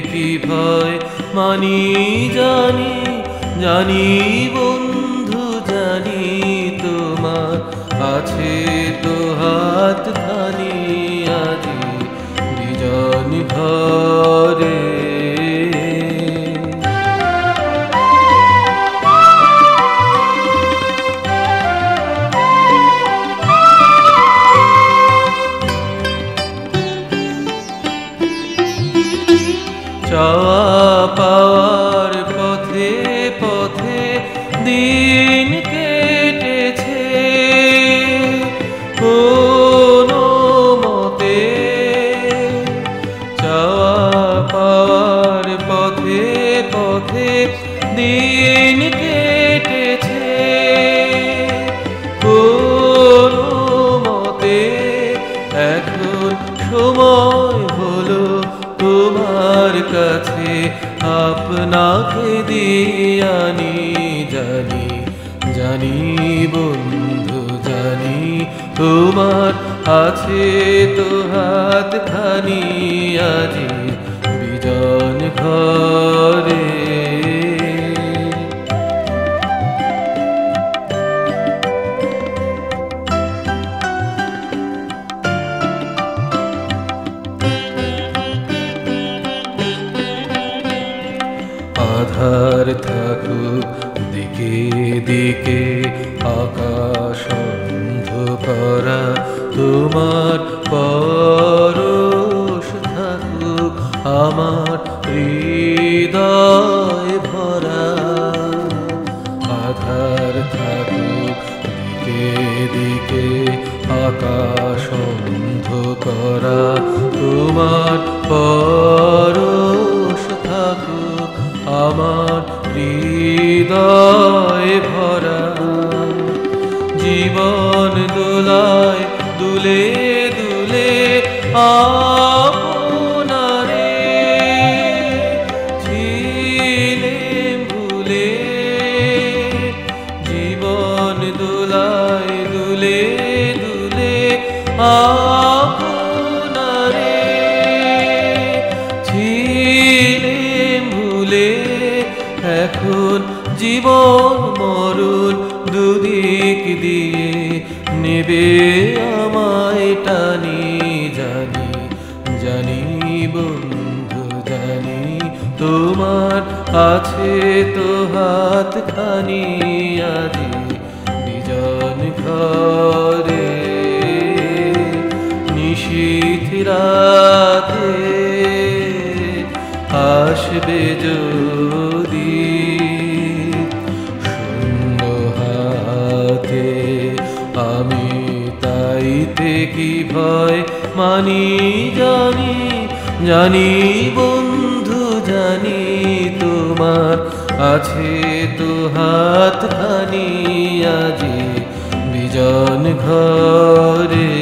কি ভয় মানি জানি জানি বন্ধু জানি তোমার আছে তো হাত খানি আজি বিজন ঘরে চাওয়া পাওয়ার পথে পথে দিন কেটেছে কোনো মতে চাওয়া পাওয়ার পথে পথে দিন কেটেছে কোনো মতে এখন সময় হলো তোমার কাছে আপনাকে দিয়ানি জানি জানি বন্ধু জানি তোমার আছে তো হাত খানি আজি বিজন ঘরে আধার থাকুক দিকে দিকে আকাশ অন্ধকারা তোমার পরশ থাকুক আমার হৃদয় ভরা আধার থাকুক দিকে দিকে আকাশ অন্ধকারা তোমার পরশ থাকুক আমার হৃদয় ভরা জীবন দোলায় দুলে দুলে আপনারে ছিলেম ভুলে জীবন দোলায় দুলে দুলে আপনারে ছিলেম ভুলে এখন জীবন মরণ দুদিক দিয়ে নেবে আমায় টানি জানি জানি বন্ধু জানি তোমার আছে তো হাত খানি আজি বিজন ঘরে নিশীথ রাতে আসবে যদি শূন্য হাতে আমি তাইতে কি ভয় মানি জানি জানি বন্ধু জানি তোমার আছে তো হাত খানি আজি বিজন ঘরে।